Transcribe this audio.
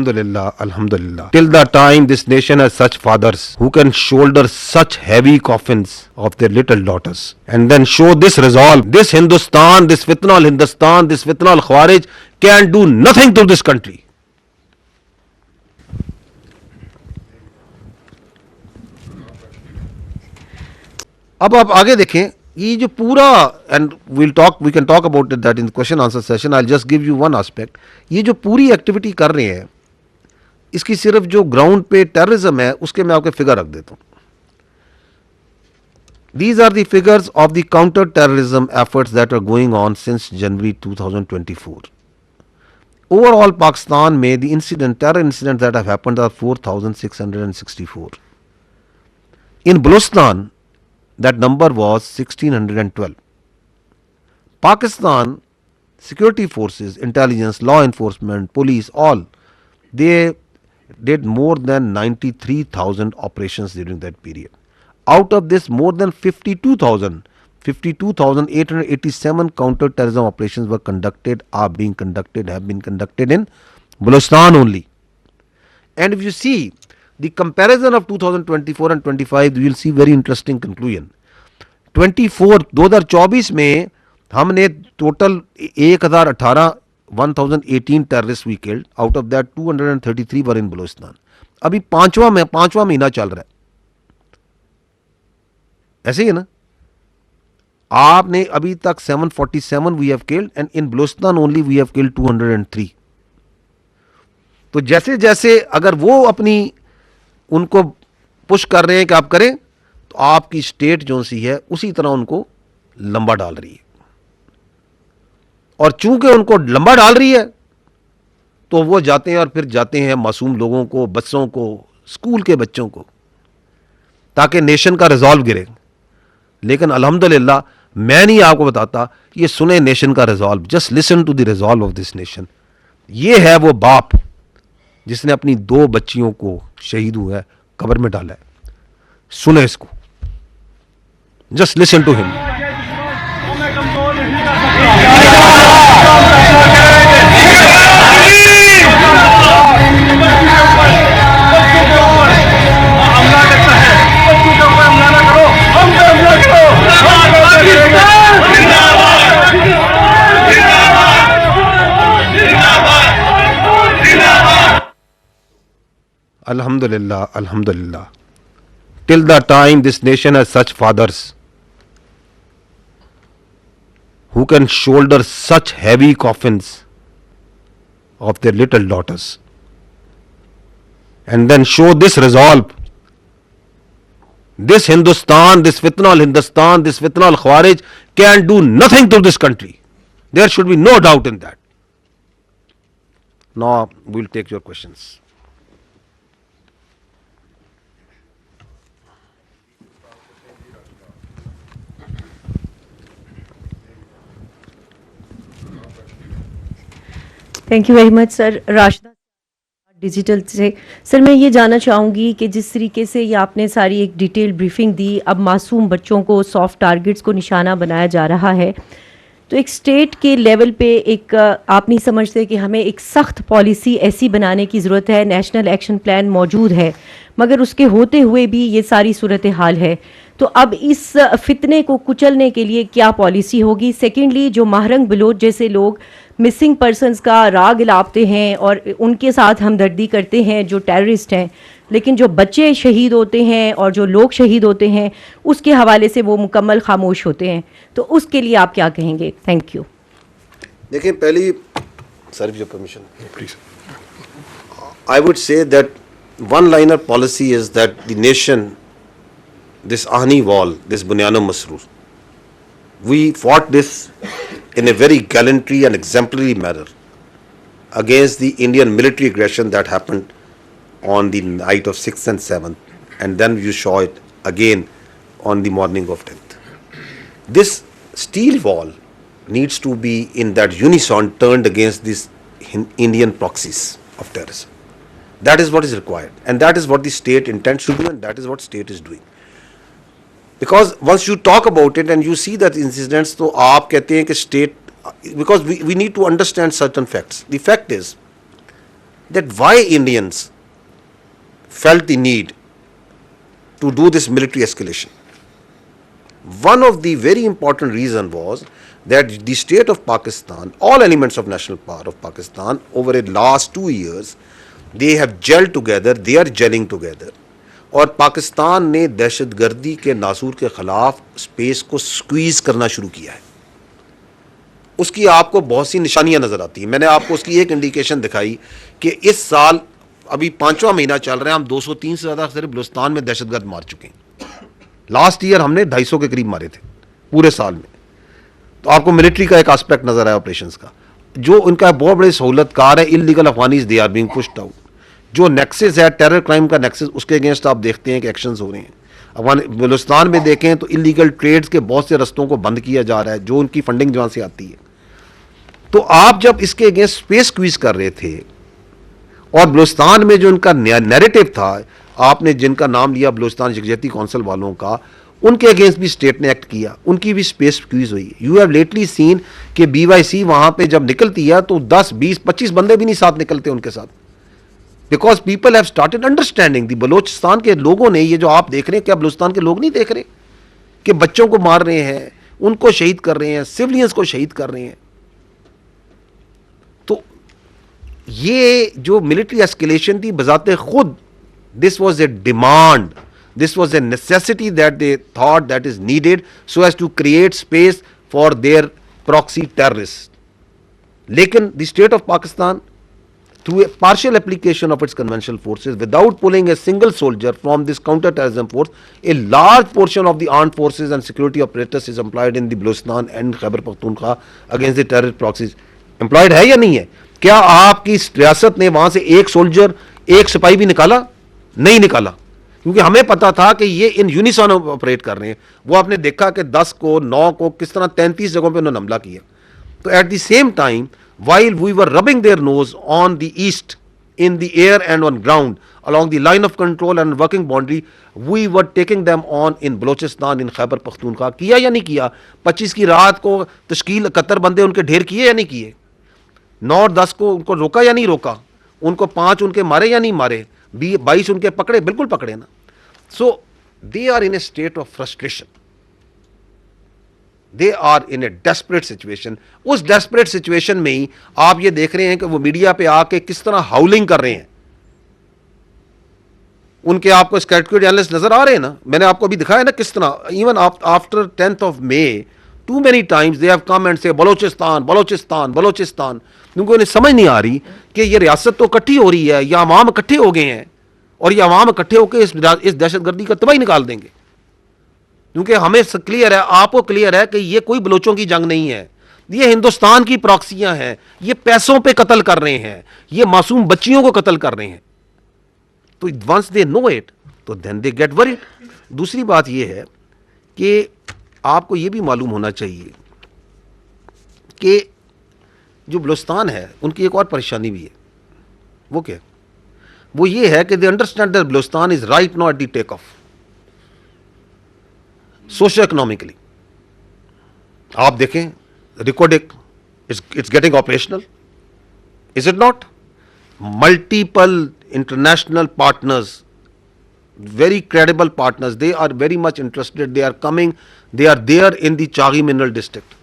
Alhamdulillah, Alhamdulillah. Till the time this nation has such fathers who can shoulder such heavy coffins of their little daughters and then show this resolve, this Hindustan, this fitna al Hindustan, this fitna al Khawarij can do nothing to this country. अब आप आगे देखें, ये जो पूरा, and we can talk about that in question answer session, I just give you one aspect. ये जो पूरी एक्टिविटी कर रहे हैं, इसकी सिर्फ जो ग्राउंड पे टेररिज्म है उसके मैं आपके फिगर रख देता हूं. These are the figures of the counter-terrorism efforts that are going on since January 2024. Overall, Pakistan में the terror incidents that have happened are 4,664. In Balochistan, that number was 1,612. Pakistan security forces, intelligence, law enforcement, police, all, they did more than 93,000 operations during that period. Out of this, more than 52,887 counter-terrorism operations were conducted, have been conducted in Balochistan only. And if you see the comparison of 2024 and 25, you will see very interesting conclusion. 2024 में हमने total 1018 terrorists we killed. Out of that 233 were in Balochistan. अभी पांचवा महीना चल रहा है, ऐसे ही है ना. आपने अभी तक 747 we have killed and in Balochistan only we have killed 203. तो जैसे जैसे अगर वो अपनी उनको पुश कर रहे हैं कि आप करें, तो आपकी स्टेट जो सी है उसी तरह उनको लंबा डाल रही है. और चूंकि उनको लंबा डाल रही है तो वो जाते हैं और फिर जाते हैं मासूम लोगों को, बच्चों को, स्कूल के बच्चों को, ताकि नेशन का रिजॉल्व गिरे. लेकिन अल्हम्दुलिल्लाह मैं नहीं आपको बताता, ये सुने नेशन का resolve, just listen to the resolve of this nation. ये है वो बाप जिसने अपनी 2 बच्चियों को शहीद हुआ है कब्र में डाला है. सुने इसको, just listen to him. Alhamdulillah, Alhamdulillah. Till the time this nation has such fathers who can shoulder such heavy coffins of their little daughters and then show this resolve, this Hindustan, this fitna al Hindustan, this fitna al Khawarij can do nothing to this country. There should be no doubt in that. Now we'll take your questions. Thank you very much sir. Rashida digital से sir, मैं ये जानना चाहूँगी कि जिस तरीके से ये आपने सारी एक डिटेल ब्रीफिंग दी, अब मासूम बच्चों को, सॉफ्ट टारगेट्स को निशाना बनाया जा रहा है, तो एक स्टेट के लेवल पे एक आप नहीं समझते कि हमें एक सख्त पॉलिसी ऐसी बनाने की ज़रूरत है? नेशनल एक्शन प्लान मौजूद है, मगर उसके होते हुए भी ये सारी सूरत हाल है. तो अब इस फितने को कुचलने के लिए क्या पॉलिसी होगी? सेकेंडली, जो महरंग बलोच जैसे लोग मिसिंग पर्सनस का राग इलापते हैं और उनके साथ हमदर्दी करते हैं, जो टेररिस्ट हैं, लेकिन जो बच्चे शहीद होते हैं और जो लोग शहीद होते हैं उसके हवाले से वो मुकम्मल खामोश होते हैं, तो उसके लिए आप क्या कहेंगे? Thank you. देखिए, पहली sir your permission please, I would say that one liner policy is that the nation, this Ahni wall, this Bunyana Masroor, we fought this in a very gallantry and exemplary manner against the Indian military aggression that happened on the night of 6th and 7th, and then you saw it again on the morning of 10th. This steel wall needs to be in that unison turned against these Indian proxies of terrorism. That is what is required, and that is what the state intends to do, and that is what state is doing. Because once you talk about it and you see that incidents, तो आप कहते हैं कि state, because we need to understand certain facts. The fact is that why Indians felt the need to do this military escalation. One of the very important reason was that the state of Pakistan, all elements of national power of Pakistan, over the last 2 years, they have gelled together, they are gelling together. और पाकिस्तान ने दहशतगर्दी के नासूर के खिलाफ space को squeeze करना शुरू किया है. उसकी आपको बहुत सी निशानियां नजर आती हैं. मैंने आपको उसकी एक इंडिकेशन दिखाई कि इस साल अभी 5वां महीना चल रहा है, हम 203 से ज़्यादा सिर्फ बलूचिस्तान में दहशतगर्द मार चुके हैं. लास्ट ईयर हमने 250 के करीब मारे थे पूरे साल में. तो आपको मिलिट्री का एक एस्पेक्ट नजर आया ऑपरेशंस का. जो उनका बहुत बड़े सहूलतकार है, illegal Afghanis they are being pushed out. जो नेक्सेस है टेरर क्राइम का नेक्सेस, उसके अगेंस्ट आप देखते हैं कि एक्शंस हो रहे हैं. अफगान बलूचिस्तान में देखें तो इलीगल ट्रेड्स के बहुत से रस्तों को बंद किया जा रहा है, जो उनकी फंडिंग जहाँ से आती है. तो आप जब इसके अगेंस्ट स्पेस स्क्वीज कर रहे थे और बलूचिस्तान में जो इनका नैरेटिव था, आपने जिनका नाम लिया बलूचिस्तान यकजहती कौंसिल वालों का, उनके अगेंस्ट भी स्टेट ने एक्ट किया, उनकी भी स्पेस स्क्वीज हुई. यू हैव लेटली सीन कि BYC वहां पे जब निकलती है तो 10, 20, 25 बंदे भी नहीं साथ निकलते उनके साथ. Because people have started understanding. The Balochistan के लोगों ने, ये जो आप देख रहे हैं, क्या बलूचिस्तान के लोग नहीं देख रहे कि बच्चों को मार रहे हैं, उनको शहीद कर रहे हैं, सिविलियंस को शहीद कर रहे हैं. तो ये जो मिलिट्री एस्केलेशन थी बजाते खुद, this was a demand, this was a necessity that they thought that is needed so as to create space for their proxy terrorists. Lekin the state of Pakistan, through a partial application of its conventional forces, without pulling a single soldier from this counter-terrorism force, a large portion of the armed forces and security apparatus is employed in the Balochistan and Khyber Pakhtunkhwa against the terrorist proxies. Employed है या नहीं है? क्या आपकी रियासत ने वहां से एक सोल्जर, एक सिपाही भी निकाला? नहीं निकाला, क्योंकि हमें पता था कि ये इन यूनिसॉन ऑपरेट कर रहे हैं. वो आपने देखा कि 10 को 9 को किस तरह 33 जगहों पे उन्होंने हमला किया. तो at the same time, while we were rubbing their nose on the east, in the air and on ground, along the line of control and working boundary, we were taking them on in Balochistan, in Khyber Pakhtunkhwa. किया या नहीं किया? 25 की रात को तश्कील 71 बंदे उनके ढेर किए या नहीं किए? 9 और 10 को उनको रोका या नहीं रोका? उनको 5 उनके मारे या नहीं मारे? 22 उनके पकड़े, बिल्कुल पकड़े ना. So they are in a state of frustration, they are in a desperate situation. उस डेस्परेट सिचुएशन में ही आप ये देख रहे हैं कि वो मीडिया पे आके किस तरह हाउलिंग कर रहे हैं. उनके आपको स्टैटिस्टिकल एनालिस्ट नजर आ रहे हैं ना, मैंने आपको अभी दिखाया ना किस तरह. Even after 10th of May, too many times they have come and say Balochistan Balochistan Balochistan. क्योंकि उन्हें समझ नहीं आ रही कि ये रियासत तो इकट्ठी हो रही है, या अवाम इकट्ठे हो गए हैं और ये अवाम इकट्ठे होकर इस दहशतगर्दी का तबाही निकाल देंगे. क्योंकि हमें क्लियर है, आपको क्लियर है कि ये कोई बलोचों की जंग नहीं है, ये हिंदुस्तान की प्रॉक्सियां हैं. ये पैसों पे कत्ल कर रहे हैं, ये मासूम बच्चियों को कत्ल कर रहे हैं. तो वंस दे नो इट, तो देन दे गेट वरीड. दूसरी बात ये है कि आपको ये भी मालूम होना चाहिए कि जो बलूचिस्तान है उनकी एक और परेशानी भी है. वो क्या? वो ये है कि they understand that Balochistan is right now at the take off socio economically. आप देखें Reko Diq, it's getting operational, is it not? Multiple international partners, very credible partners, they are very much interested, they are coming, they are there in the Chaghi mineral district.